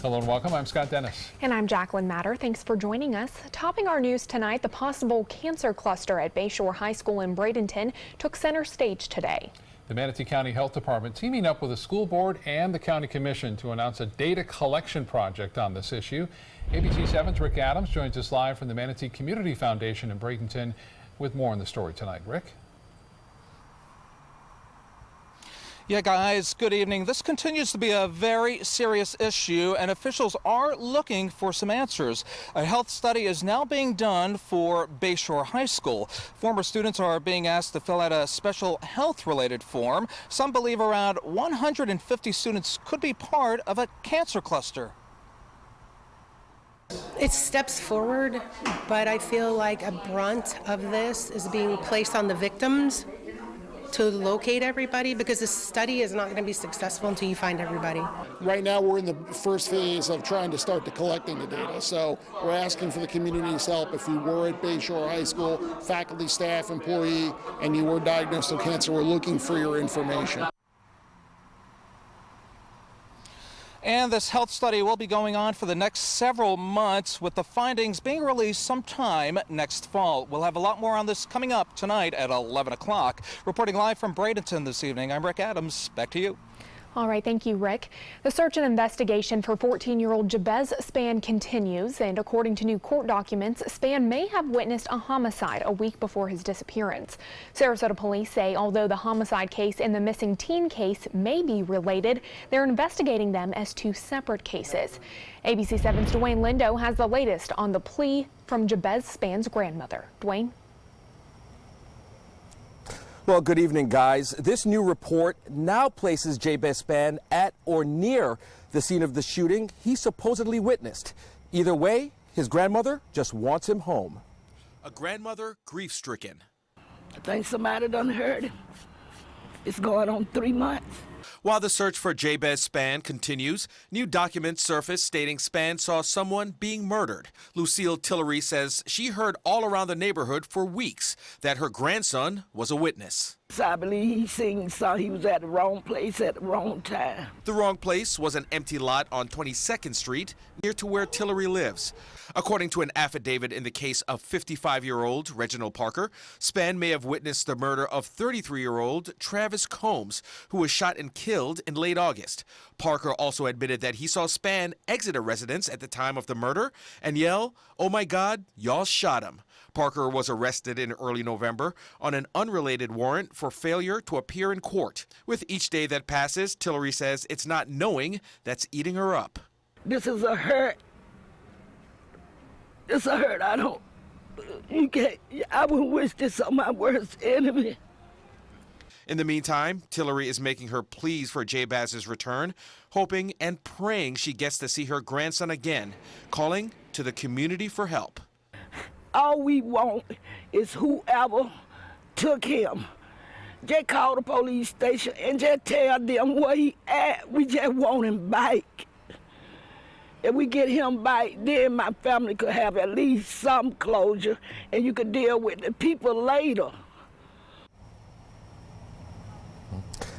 Hello and welcome. I'm Scott Dennis. And I'm Jacqueline Matter. Thanks for joining us. Topping our news tonight, the possible cancer cluster at Bayshore High School in Bradenton took center stage today. The Manatee County Health Department teaming up with the school board and the county commission to announce a data collection project on this issue. ABC 7's Rick Adams joins us live from the Manatee Community Foundation in Bradenton with more on the story tonight. Rick? Yeah, guys, good evening. This continues to be a very serious issue, and officials are looking for some answers. A health study is now being done for Bayshore High School. Former students are being asked to fill out a special health-related form. Some believe around 150 students could be part of a cancer cluster. It's steps forward, but I feel like a brunt of this is being placed on the victims to locate everybody, because this study is not going to be successful until you find everybody. Right now we're in the first phase of trying to start collecting the data. So we're asking for the community's help. If you were at Bayshore High School, faculty, staff, employee, and you were diagnosed with cancer, we're looking for your information. And this health study will be going on for the next several months, with the findings being released sometime next fall. We'll have a lot more on this coming up tonight at 11 o'clock. Reporting live from Bradenton this evening, I'm Rick Adams. Back to you. All right, thank you, Rick. The search and investigation for 14-year-old Jabez Spann continues, and according to new court documents, Spann may have witnessed a homicide a week before his disappearance. Sarasota police say although the homicide case and the missing teen case may be related, they're investigating them as two separate cases. ABC 7's Dwayne Lindo has the latest on the plea from Jabez Spann's grandmother. Dwayne? Well, good evening, guys. This new report now places Jabez Spann at or near the scene of the shooting he supposedly witnessed. Either way, his grandmother just wants him home. A grandmother grief-stricken. I think somebody done heard him. It's going on 3 months. While the search for Jabez Spann continues, new documents surfaced stating Spann saw someone being murdered. Lucille Tillery says she heard all around the neighborhood for weeks that her grandson was a witness. I believe he saw he was at the wrong place at the wrong time. The wrong place was an empty lot on 22nd Street, near to where Tillery lives. According to an affidavit in the case of 55-year-old Reginald Parker, Spann may have witnessed the murder of 33-year-old Travis Combs, who was shot and killed in late August. Parker also admitted that he saw Spann exit a residence at the time of the murder and yell, "Oh my God, y'all shot him." Parker was arrested in early November on an unrelated warrant for failure to appear in court. With each day that passes, Tillery says it's not knowing that's eating her up. This is a hurt. It's a hurt I wouldn't wish this on my worst enemy. In the meantime, Tillery is making her pleas for Jabez's return, hoping and praying she gets to see her grandson again, calling to the community for help. All we want is whoever took him, just call the police station and just tell them where he at. We just want him back. If we get him back, then my family could have at least some closure, and you could deal with the people later.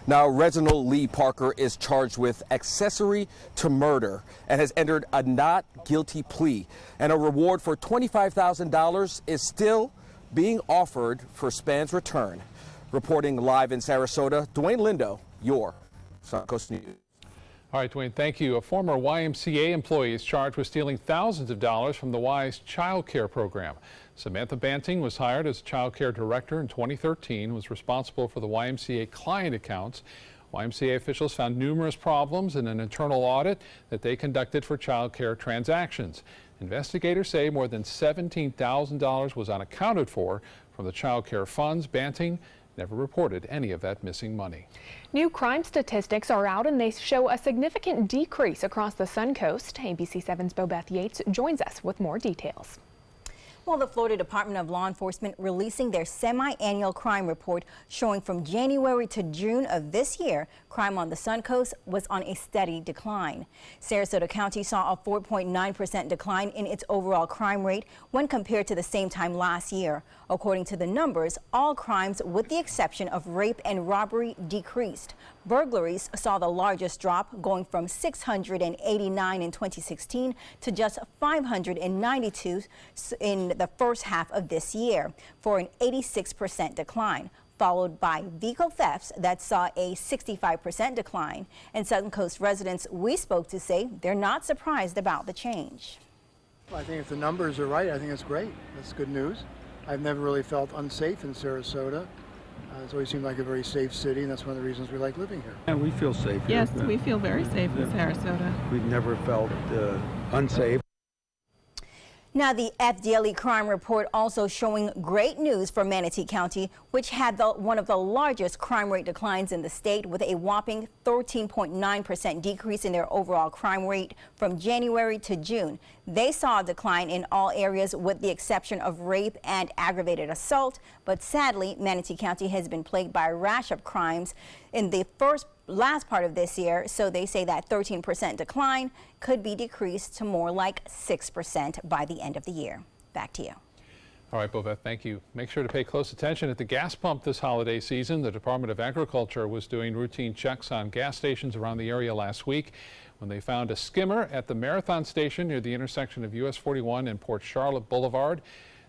Now, Reginald Lee Parker is charged with accessory to murder and has entered a not guilty plea. And a reward for $25,000 is still being offered for Spann's return. Reporting live in Sarasota, Dwayne Lindo, your Suncoast News. All right, Dwayne, thank you. A former YMCA employee is charged with stealing thousands of dollars from the Y's child care program. Samantha Banting was hired as child care director in 2013, was responsible for the YMCA client accounts. YMCA officials found numerous problems in an internal audit that they conducted for child care transactions. Investigators say more than $17,000 was unaccounted for from the child care funds. Banting never reported any of that missing money. New crime statistics are out, and they show a significant decrease across the Suncoast. ABC 7's Bobeth Yates joins us with more details. Well, the Florida Department of Law Enforcement releasing their semi-annual crime report showing from January to June of this year, crime on the Suncoast was on a steady decline. Sarasota County saw a 4.9% decline in its overall crime rate when compared to the same time last year. According to the numbers, all crimes with the exception of rape and robbery decreased. Burglaries saw the largest drop, going from 689 in 2016 to just 592 in the first half of this year, for an 86% decline, followed by vehicle thefts that saw a 65% decline. And Suncoast residents we spoke to say they're not surprised about the change. I think if the numbers are right, I think it's great. That's good news. I've never really felt unsafe in Sarasota. It's always seemed like a very safe city, and that's one of the reasons we like living here. Yeah, we feel safe here. Yes, we feel very safe in Sarasota. We've never felt unsafe. Now, the FDLE crime report also showing great news for Manatee County, which had one of the largest crime rate declines in the state, with a whopping 13.9% decrease in their overall crime rate from January to June. They saw a decline in all areas with the exception of rape and aggravated assault. But sadly, Manatee County has been plagued by a rash of crimes in the last part of this year, so they say that 13% decline could be decreased to more like 6% by the end of the year. Back to you. All right, Bobette, thank you. Make sure to pay close attention at the gas pump this holiday season. The Department of Agriculture was doing routine checks on gas stations around the area last week when they found a skimmer at the Marathon station near the intersection of US 41 and Port Charlotte Boulevard.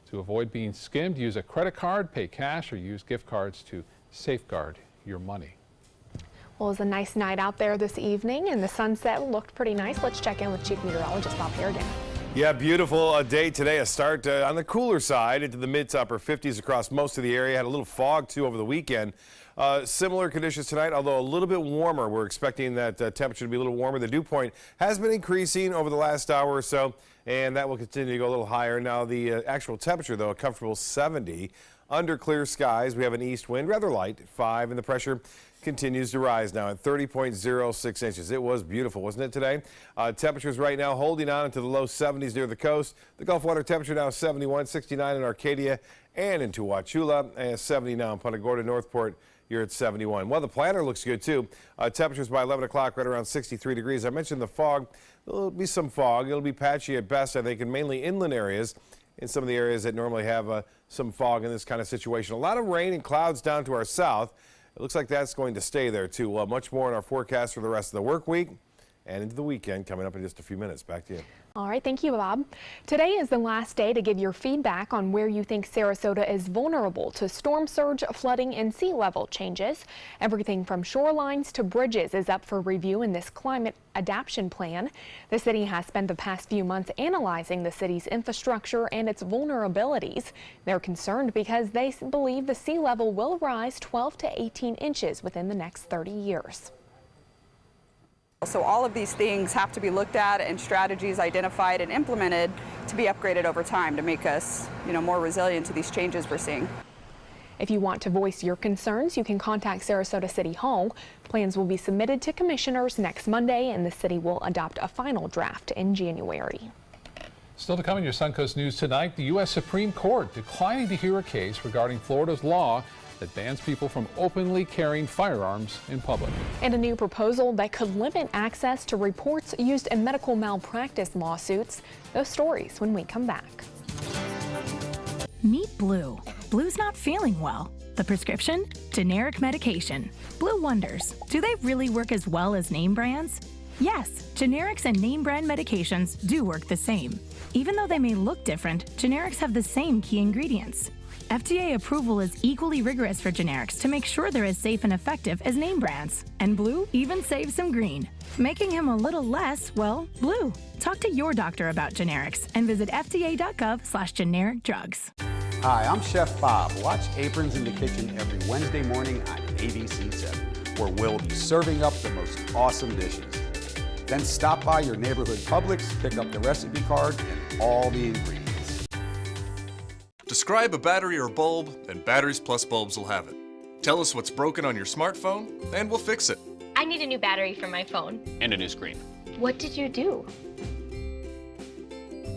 To avoid being skimmed, use a credit card, pay cash, or use gift cards to safeguard your money. Well, it was a nice night out there this evening, and the sunset looked pretty nice. Let's check in with Chief Meteorologist Bob Harrigan. Yeah, beautiful day today. A start on the cooler side into the mid to upper 50s across most of the area. Had a little fog, too, over the weekend. Similar conditions tonight, although a little bit warmer. We're expecting that temperature to be a little warmer. The dew point has been increasing over the last hour or so, and that will continue to go a little higher. Now, the actual temperature, though, a comfortable 70. Under clear skies, we have an east wind, rather light, 5, and the pressure continues to rise now at 30.06 inches. It was beautiful, wasn't it, today? Temperatures right now holding on into the low 70s near the coast. The Gulf water temperature now 71, 69 in Arcadia and in Wauchula, and 70 now in Punta Gorda, Northport. You're at 71. Well, the planner looks good, too. Temperatures by 11 o'clock right around 63 degrees. I mentioned the fog. There'll be some fog. It'll be patchy at best, I think, in mainly inland areas. In some of the areas that normally have some fog in this kind of situation. A lot of rain and clouds down to our south. It looks like that's going to stay there, too. We'll have much more in our forecast for the rest of the work week and into the weekend coming up in just a few minutes. Back to you. All right, thank you, Bob. Today is the last day to give your feedback on where you think Sarasota is vulnerable to storm surge, flooding, and sea level changes. Everything from shorelines to bridges is up for review in this climate adaptation plan. The city has spent the past few months analyzing the city's infrastructure and its vulnerabilities. They're concerned because they believe the sea level will rise 12 to 18 inches within the next 30 years. So all of these things have to be looked at and strategies identified and implemented to be upgraded over time to make us, more resilient to these changes we're seeing. If you want to voice your concerns, you can contact Sarasota City Hall. Plans will be submitted to commissioners next Monday, and the city will adopt a final draft in January. Still to come in your Suncoast News tonight, the U.S. Supreme Court declining to hear a case regarding Florida's law that bans people from openly carrying firearms in public. And a new proposal that could limit access to reports used in medical malpractice lawsuits. Those stories when we come back. Meet Blue. Blue's not feeling well. The prescription? Generic medication. Blue wonders, do they really work as well as name brands? Yes, generics and name brand medications do work the same. Even though they may look different, generics have the same key ingredients. FDA approval is equally rigorous for generics to make sure they're as safe and effective as name brands. And Blue even saves some green, making him a little less, well, blue. Talk to your doctor about generics and visit fda.gov/generic drugs. Hi, I'm Chef Bob. Watch Aprons in the Kitchen every Wednesday morning on ABC7, where we'll be serving up the most awesome dishes. Then stop by your neighborhood Publix, pick up the recipe card and all the ingredients. Describe a battery or bulb, and Batteries Plus Bulbs will have it. Tell us what's broken on your smartphone, and we'll fix it. I need a new battery for my phone. And a new screen. What did you do?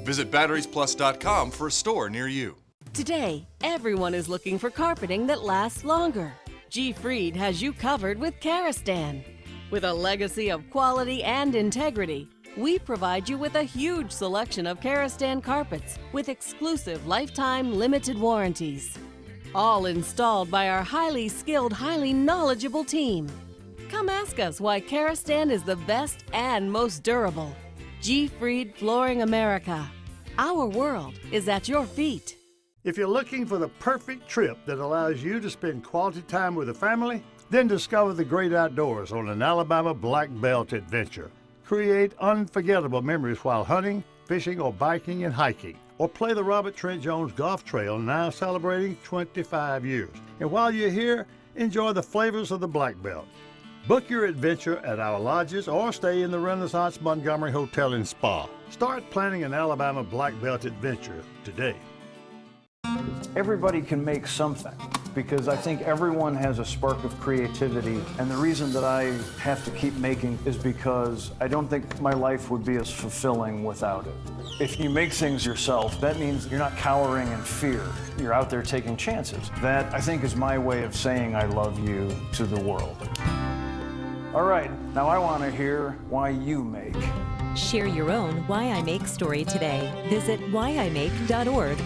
Visit batteriesplus.com for a store near you. Today, everyone is looking for carpeting that lasts longer. G. Fried has you covered with Karastan. With a legacy of quality and integrity, we provide you with a huge selection of Karastan carpets with exclusive lifetime limited warranties. All installed by our highly skilled, highly knowledgeable team. Come ask us why Karastan is the best and most durable. G. Fried Flooring America. Our world is at your feet. If you're looking for the perfect trip that allows you to spend quality time with a family, then discover the great outdoors on an Alabama Black Belt adventure. Create unforgettable memories while hunting, fishing, or biking and hiking. Or play the Robert Trent Jones Golf Trail, now celebrating 25 years. And while you're here, enjoy the flavors of the Black Belt. Book your adventure at our lodges or stay in the Renaissance Montgomery Hotel and Spa. Start planning an Alabama Black Belt adventure today. Everybody can make something, because I think everyone has a spark of creativity, and the reason that I have to keep making is because I don't think my life would be as fulfilling without it. If you make things yourself, that means you're not cowering in fear. You're out there taking chances. That, I think, is my way of saying I love you to the world. All right, now I want to hear why you make. Share your own Why I Make story today. Visit whyimake.org.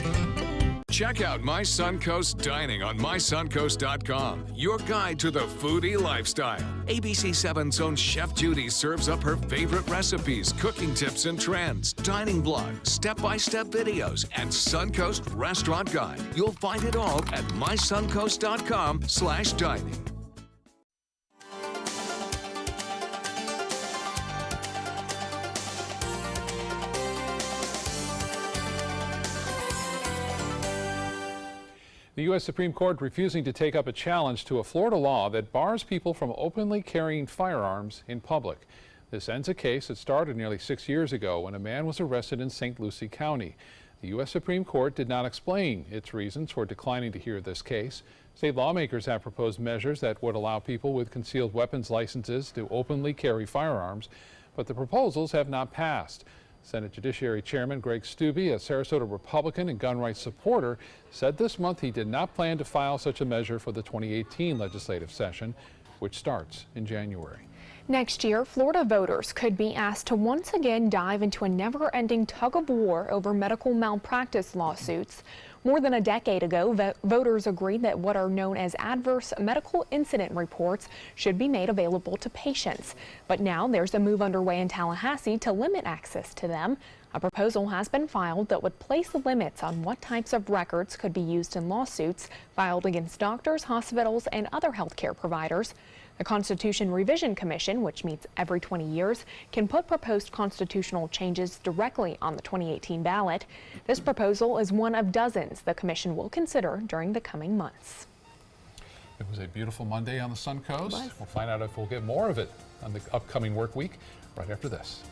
Check out My Suncoast Dining on mysuncoast.com, your guide to the foodie lifestyle. ABC 7's own Chef Judy serves up her favorite recipes, cooking tips and trends, dining blog, step-by-step videos, and Suncoast Restaurant Guide. You'll find it all at mysuncoast.com/dining. The U.S. Supreme Court refusing to take up a challenge to a Florida law that bars people from openly carrying firearms in public. This ends a case that started nearly 6 years ago when a man was arrested in St. Lucie County. The U.S. Supreme Court did not explain its reasons for declining to hear this case. State lawmakers have proposed measures that would allow people with concealed weapons licenses to openly carry firearms, but the proposals have not passed. Senate Judiciary Chairman Greg Steube, a Sarasota Republican and gun rights supporter, said this month he did not plan to file such a measure for the 2018 legislative session, which starts in January. Next year, Florida voters could be asked to once again dive into a never-ending tug-of-war over medical malpractice lawsuits. More than a decade ago, voters agreed that what are known as adverse medical incident reports should be made available to patients. But now there's a move underway in Tallahassee to limit access to them. A proposal has been filed that would place limits on what types of records could be used in lawsuits filed against doctors, hospitals, and other healthcare providers. The Constitution Revision Commission, which meets every 20 years, can put proposed constitutional changes directly on the 2018 ballot. This proposal is one of dozens the commission will consider during the coming months. It was a beautiful Monday on the Suncoast. We'll find out if we'll get more of it on the upcoming work week right after this.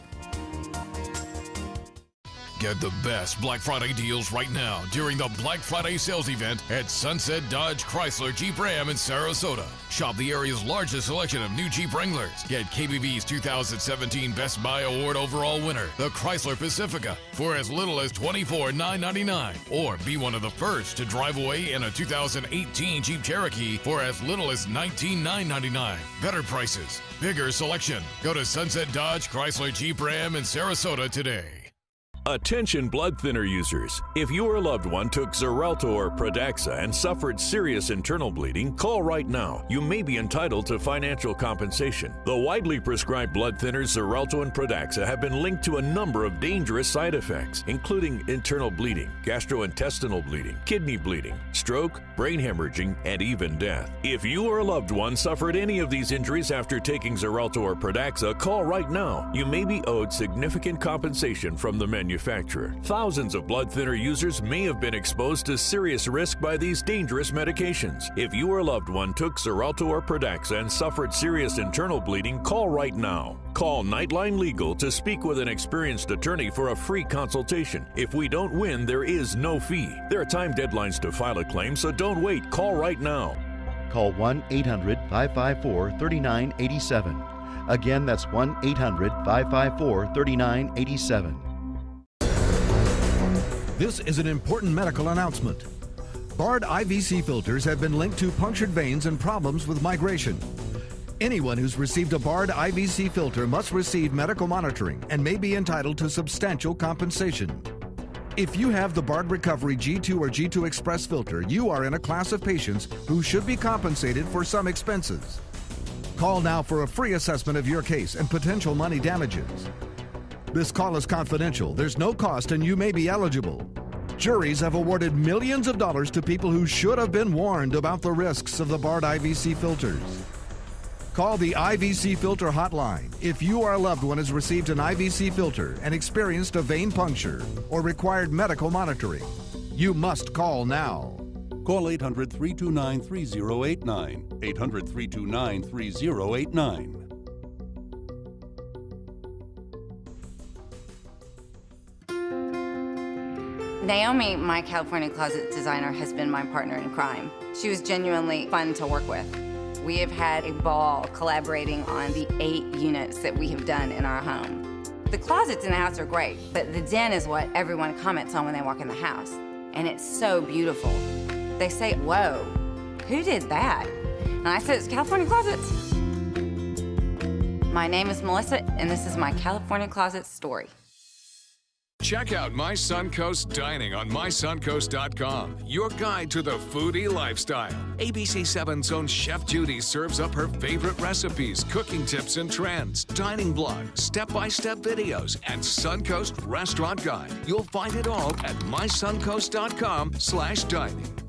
Get the best Black Friday deals right now during the Black Friday sales event at Sunset Dodge Chrysler Jeep Ram in Sarasota. Shop the area's largest selection of new Jeep Wranglers. Get KBV's 2017 Best Buy Award overall winner, the Chrysler Pacifica, for as little as $24,999. Or be one of the first to drive away in a 2018 Jeep Cherokee for as little as $19,999. Better prices, bigger selection. Go to Sunset Dodge Chrysler Jeep Ram in Sarasota today. Attention blood thinner users. If your loved one took Xarelto or Pradaxa and suffered serious internal bleeding, call right now. You may be entitled to financial compensation. The widely prescribed blood thinners Xarelto and Pradaxa have been linked to a number of dangerous side effects, including internal bleeding, gastrointestinal bleeding, kidney bleeding, stroke, brain hemorrhaging, and even death. If you or a loved one suffered any of these injuries after taking Xarelto or Pradaxa, call right now. You may be owed significant compensation from the manufacturer. Thousands of blood thinner users may have been exposed to serious risk by these dangerous medications. If you or a loved one took Xarelto or Pradaxa and suffered serious internal bleeding, call right now. Call Nightline Legal to speak with an experienced attorney for a free consultation. If we don't win, there is no fee. There are time deadlines to file a claim, so don't wait. Call right now. Call 1-800-554-3987. Again, that's 1-800-554-3987. This is an important medical announcement. Bard IVC filters have been linked to punctured veins and problems with migration. Anyone who's received a Bard IVC filter must receive medical monitoring and may be entitled to substantial compensation. If you have the Bard Recovery G2 or G2 Express filter, you are in a class of patients who should be compensated for some expenses. Call now for a free assessment of your case and potential money damages. This call is confidential. There's no cost and you may be eligible. Juries have awarded millions of dollars to people who should have been warned about the risks of the Bard IVC filters. Call the IVC Filter Hotline if you or a loved one has received an IVC filter and experienced a vein puncture or required medical monitoring. You must call now. Call 800-329-3089. 800-329-3089. Naomi, my California closet designer, has been my partner in crime. She was genuinely fun to work with. We have had a ball collaborating on the 8 units that we have done in our home. The closets in the house are great, but the den is what everyone comments on when they walk in the house. And it's so beautiful. They say, whoa, who did that? And I said, it's California Closets. My name is Melissa, and this is my California Closet story. Check out My Suncoast Dining on mysuncoast.com, your guide to the foodie lifestyle. ABC 7's own Chef Judy serves up her favorite recipes, cooking tips and trends, dining blogs, step-by-step videos, and Suncoast Restaurant Guide. You'll find it all at mysuncoast.com/dining.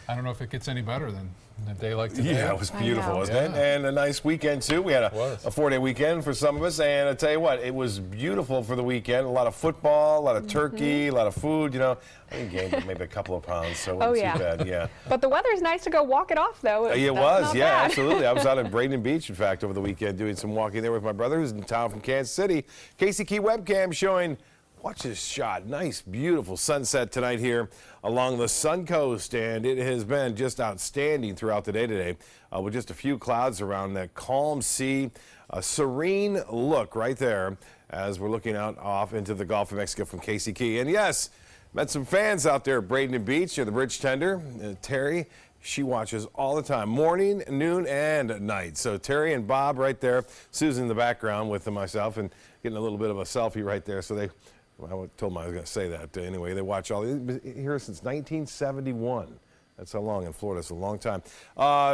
I don't know if it gets any better than a day like today. Yeah, it was beautiful, wasn't it? And a nice weekend, too. We had a 4-day weekend for some of us, and I tell you what, it was beautiful for the weekend. A lot of football, a lot of turkey, a lot of food, you know. I think gained maybe a couple of pounds, so it wasn't too bad, yeah. But the weather's nice to go walk it off, though. It was, yeah, absolutely. I was out at Braden Beach, in fact, over the weekend doing some walking there with my brother, who's in town from Kansas City. Casey Key webcam showing, watch this shot, nice, beautiful sunset tonight here along the Suncoast, and it has been just outstanding throughout the day today with just a few clouds around that calm sea, a serene look right there as we're looking out off into the Gulf of Mexico from Casey Key. And yes, met some fans out there at Braden Beach near the bridge tender. Terry, she watches all the time, morning, noon, and at night. So Terry and Bob right there, Susan in the background with myself, and getting a little bit of a selfie right there. So they, well, I told them I was going to say that. Anyway, they watch all here since 1971. That's how long in Florida. It's a long time.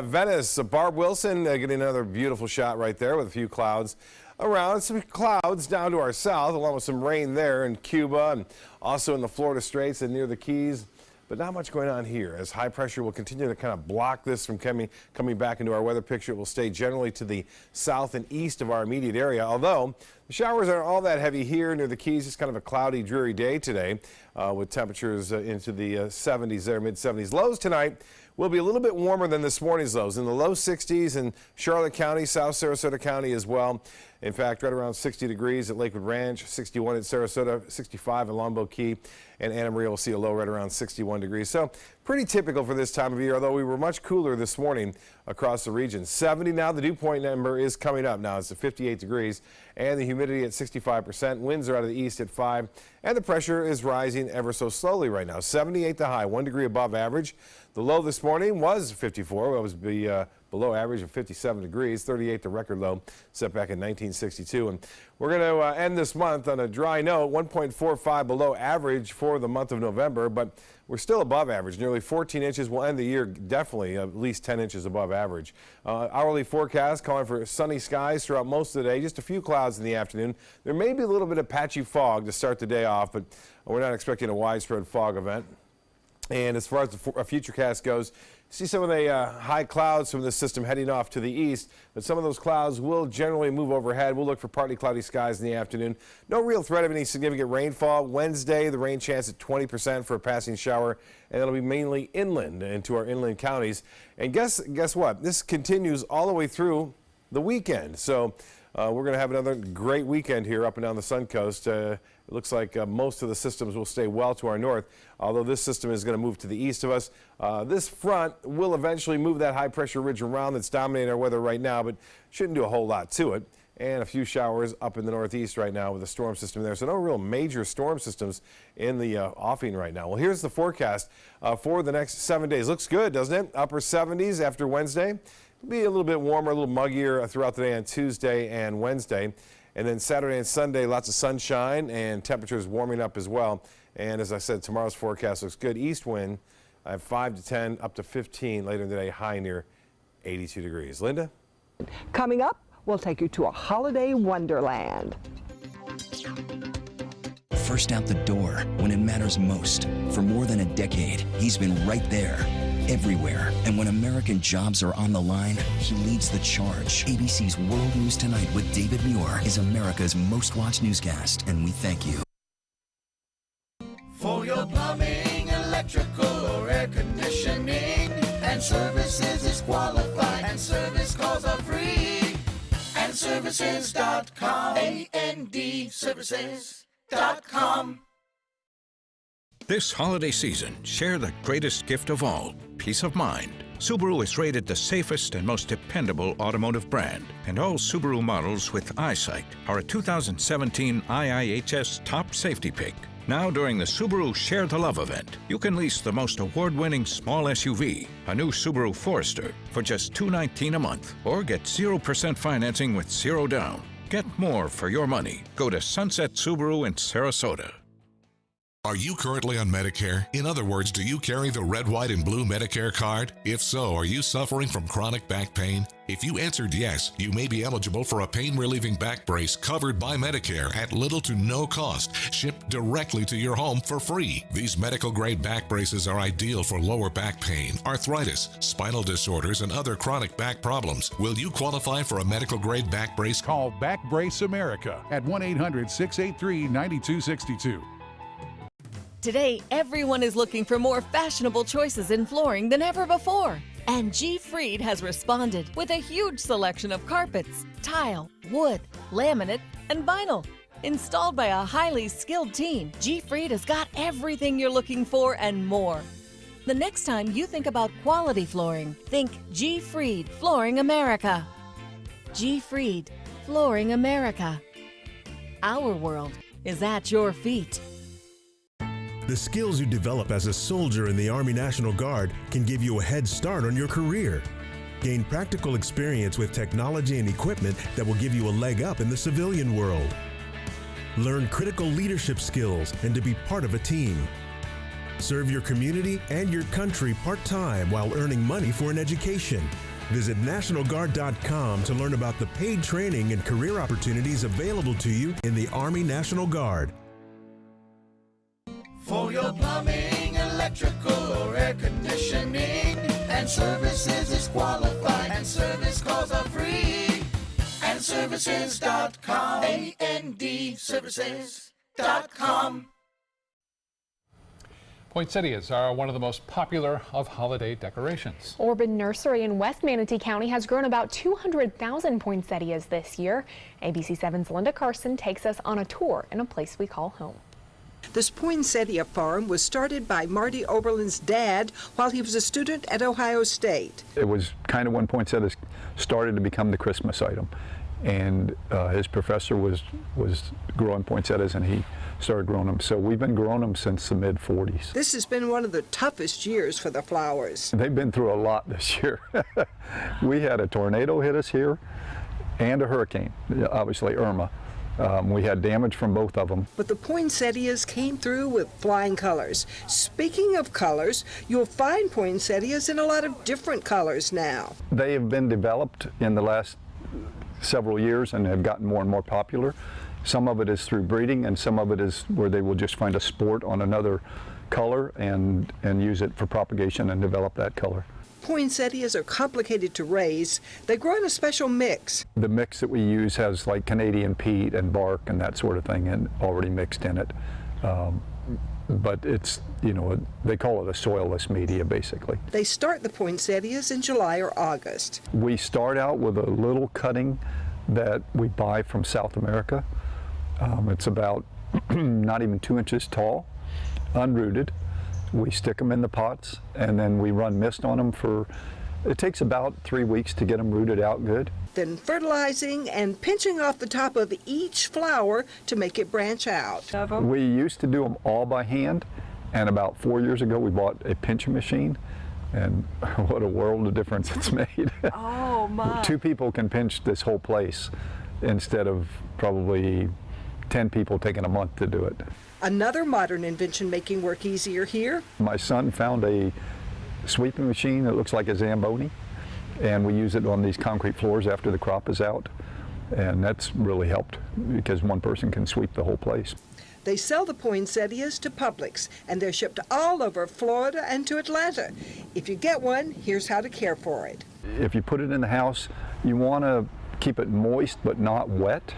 Venice, Barb Wilson getting another beautiful shot right there with a few clouds around. Some clouds down to our south, along with some rain there in Cuba and also in the Florida Straits and near the Keys. But not much going on here, as high pressure will continue to kind of block this from coming back into our weather picture. It will stay generally to the south and east of our immediate area, although the showers aren't all that heavy here near the Keys. It's kind of a cloudy, dreary day today with temperatures into the 70s there, mid-70s. Lows tonight will be a little bit warmer than this morning's lows, in the low 60s in Charlotte County, South Sarasota County as well. In fact, right around 60 degrees at Lakewood Ranch, 61 at Sarasota, 65 at Longboat Key, and Anna Maria will see a low right around 61 degrees. So pretty typical for this time of year, although we were much cooler this morning across the region. 70 now, the dew point number is coming up now. It's at 58 degrees, and the humidity at 65%. Winds are out of the east at 5, and the pressure is rising ever so slowly right now. 78 the high, 1 degree above average. The low this morning was 54. It was below average of 57 degrees, 38 the record low set back in 1962. And we're going to end this month on a dry note, 1.45 below average for the month of November, but we're still above average, nearly 14 inches. We'll end the year definitely at least 10 inches above average. Hourly forecast calling for sunny skies throughout most of the day, just a few clouds in the afternoon. There may be a little bit of patchy fog to start the day off, but we're not expecting a widespread fog event. And as far as the futurecast goes, see some of the high clouds from this system heading off to the east, but some of those clouds will generally move overhead. We'll look for partly cloudy skies in the afternoon. No real threat of any significant rainfall. Wednesday, the rain chance at 20% for a passing shower, and it'll be mainly inland into our inland counties. And guess what? This continues all the way through the weekend. So we're going to have another great weekend here up and down the Suncoast. It looks like most of the systems will stay well to our north, although this system is going to move to the east of us. This front will eventually move that high pressure ridge around that's dominating our weather right now, but shouldn't do a whole lot to it. and a few showers up in the northeast right now with a storm system there. So no real major storm systems in the offing right now. Well, here's the forecast for the next 7 days. Looks good, doesn't it? Upper 70s after Wednesday. It'll be a little bit warmer, a little muggier throughout the day on Tuesday and Wednesday. And then Saturday and Sunday, lots of sunshine and temperatures warming up as well. And as I said, tomorrow's forecast looks good. East wind, 5 to 10, up to 15 later in the day, high near 82 degrees. Linda? Coming up, we'll take you to a holiday wonderland. First out the door when it matters most. For more than a decade, he's been right there, everywhere. And when American jobs are on the line, he leads the charge. ABC's World News Tonight with David Muir is America's most watched newscast, and we thank you. For your plumbing, electrical, or air conditioning, and services is qualified, and service calls are free. And services.com, A-N-D, services.com. This holiday season, share the greatest gift of all, peace of mind. Subaru is rated the safest and most dependable automotive brand, and all Subaru models with EyeSight are a 2017 IIHS top safety pick. Now during the Subaru Share the Love event, you can lease the most award-winning small SUV, a new Subaru Forester, for just $219 a month, or get 0% financing with zero down. Get more for your money. Go to Sunset Subaru in Sarasota. Are you currently on Medicare? In other words, do you carry the red, white, and blue Medicare card? If so, are you suffering from chronic back pain? If you answered yes, you may be eligible for a pain-relieving back brace covered by Medicare at little to no cost, shipped directly to your home for free. These medical-grade back braces are ideal for lower back pain, arthritis, spinal disorders, and other chronic back problems. Will you qualify for a medical-grade back brace? Call Back Brace America at 1-800-683-9262. Today, everyone is looking for more fashionable choices in flooring than ever before. And G. Fried has responded with a huge selection of carpets, tile, wood, laminate, and vinyl. Installed by a highly skilled team, G. Fried has got everything you're looking for and more. The next time you think about quality flooring, think G. Fried Flooring America. G. Fried Flooring America. Our world is at your feet. The skills you develop as a soldier in the Army National Guard can give you a head start on your career. Gain practical experience with technology and equipment that will give you a leg up in the civilian world. Learn critical leadership skills and to be part of a team. Serve your community and your country part-time while earning money for an education. Visit NationalGuard.com to learn about the paid training and career opportunities available to you in the Army National Guard. For your plumbing, electrical, or air conditioning, and services is qualified, and service calls are free. And services.com, A-N-D, services.com. Poinsettias are one of the most popular of holiday decorations. Orban Nursery in West Manatee County has grown about 200,000 poinsettias this year. ABC 7's Linda Carson takes us on a tour in a place we call home. This poinsettia farm was started by Marty Oberlin's dad while he was a student at Ohio State. It was kind of when poinsettias started to become the Christmas item. And his professor was growing poinsettias, and he started growing them. So we've been growing them since the mid-40s. This has been one of the toughest years for the flowers. They've been through a lot this year. We had a tornado hit us here and a hurricane, obviously Irma. We had damage from both of them. But the poinsettias came through with flying colors. Speaking of colors, you'll find poinsettias in a lot of different colors now. They have been developed in the last several years and have gotten more and more popular. Some of it is through breeding, and some of it is where they will just find a sport on another color and use it for propagation and develop that color. Poinsettias are complicated to raise. They grow in a special mix. The mix that we use has like Canadian peat and bark and that sort of thing and already mixed in it. But it's, you know, they call it a soilless media basically. They start the poinsettias in July or August. We start out with a little cutting that we buy from South America. It's about not even 2 inches tall, unrooted. We stick them in the pots, and then we run mist on them for, it takes about 3 weeks to get them rooted out good. then fertilizing and pinching off the top of each flower to make it branch out. We used to do them all by hand, and about 4 years ago we bought a pinching machine, and what a world of difference it's made. Oh my. 2 people can pinch this whole place instead of probably 10 people taking a month to do it. Another modern invention making work easier here. My son found a sweeping machine that looks like a Zamboni, and we use it on these concrete floors after the crop is out, and that's really helped because one person can sweep the whole place. They sell the poinsettias to Publix, and they're shipped all over Florida and to Atlanta. If you get one, here's how to care for it. If you put it in the house, you want to keep it moist but not wet.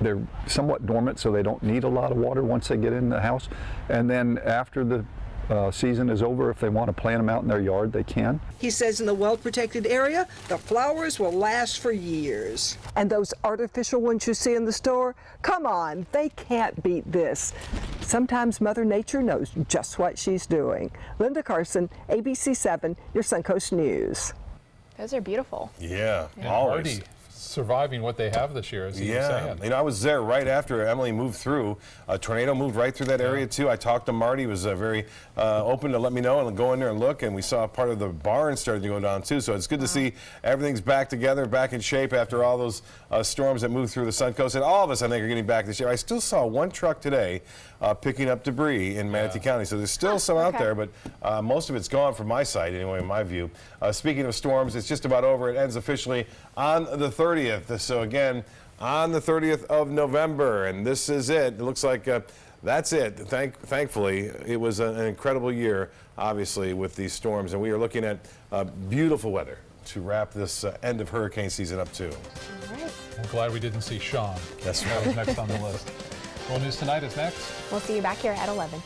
They're somewhat dormant, so they don't need a lot of water once they get in the house. And then after the season is over, if they want to plant them out in their yard, they can. He says in the well-protected area, the flowers will last for years. And those artificial ones you see in the store, come on, they can't beat this. Sometimes Mother Nature knows just what she's doing. Linda Carson, ABC7, your Suncoast News. Those are beautiful. Yeah, already surviving what they have this year, as you were saying. You know, I was there right after Emily moved through. A tornado moved right through that area too. I talked to Marty. He was very open to let me know and go in there and look, and we saw part of the barn starting to go down too. So it's good to see everything's back together, back in shape after all those storms that moved through the Suncoast. And all of us, I think, are getting back this year. I still saw one truck today picking up debris in Manatee County. So there's still some out there, but most of it's gone from my side, anyway, in my view. Speaking of storms, it's just about over. It ends officially on the 30th. So again, on the 30th of November, and this is it. It looks like that's it. Thankfully, it was an incredible year, obviously, with these storms, and we are looking at beautiful weather to wrap this end of hurricane season up too. All right. I'm glad we didn't see Sean. That's right. That was next on the list. World News Tonight is next. We'll see you back here at 11.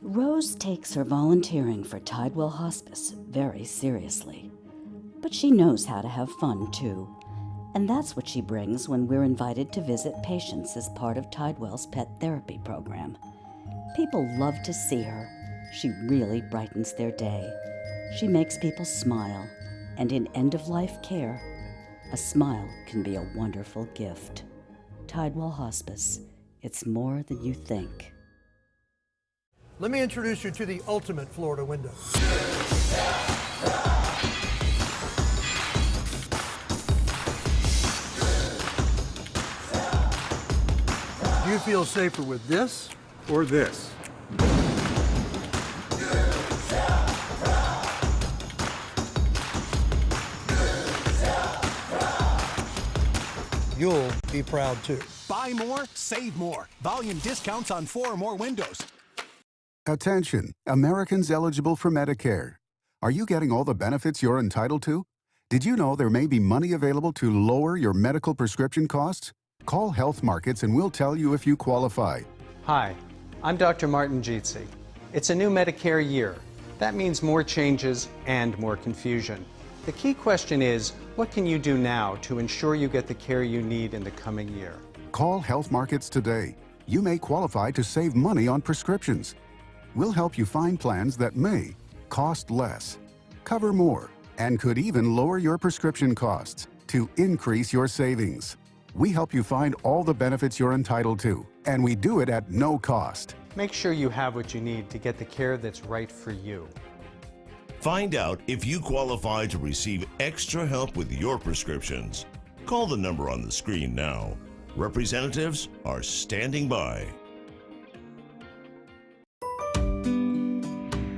Rose takes her volunteering for Tidewell Hospice very seriously. But she knows how to have fun, too. And that's what she brings when we're invited to visit patients as part of Tidewell's pet therapy program. People love to see her. She really brightens their day. She makes people smile. And in end-of-life care, a smile can be a wonderful gift. Tidewell Hospice. It's more than you think. Let me introduce you to the ultimate Florida window. Do you feel safer with this or this? You'll be proud too. Buy more, save more. Volume discounts on 4 or more windows. Attention, Americans eligible for Medicare. Are you getting all the benefits you're entitled to? Did you know there may be money available to lower your medical prescription costs? Call Health Markets and we'll tell you if you qualify. Hi, I'm Dr. Martin Jeetsi. It's a new Medicare year. That means more changes and more confusion. The key question is, what can you do now to ensure you get the care you need in the coming year? Call Health Markets today. You may qualify to save money on prescriptions. We'll help you find plans that may cost less, cover more, and could even lower your prescription costs to increase your savings. We help you find all the benefits you're entitled to, and we do it at no cost. Make sure you have what you need to get the care that's right for you. Find out if you qualify to receive extra help with your prescriptions. Call the number on the screen now. Representatives are standing by.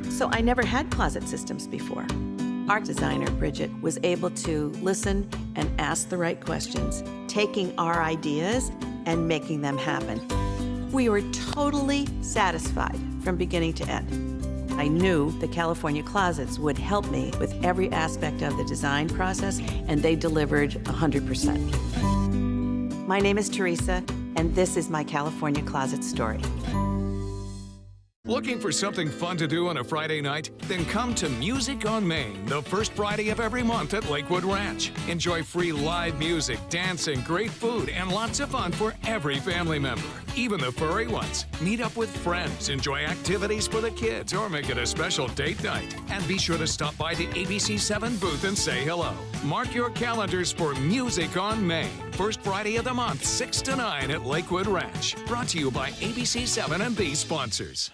So I never had closet systems before. Our designer, Bridget, was able to listen and ask the right questions, taking our ideas and making them happen. We were totally satisfied from beginning to end. I knew the California Closets would help me with every aspect of the design process, and they delivered 100%. My name is Teresa, and this is my California Closet story. Looking for something fun to do on a Friday night? Then come to Music on Main, the first Friday of every month at Lakewood Ranch. Enjoy free live music, dancing, great food, and lots of fun for every family member, even the furry ones. Meet up with friends, enjoy activities for the kids, or make it a special date night. And be sure to stop by the ABC7 booth and say hello. Mark your calendars for Music on Main, first Friday of the month, 6 to 9 at Lakewood Ranch. Brought to you by ABC7 and these sponsors.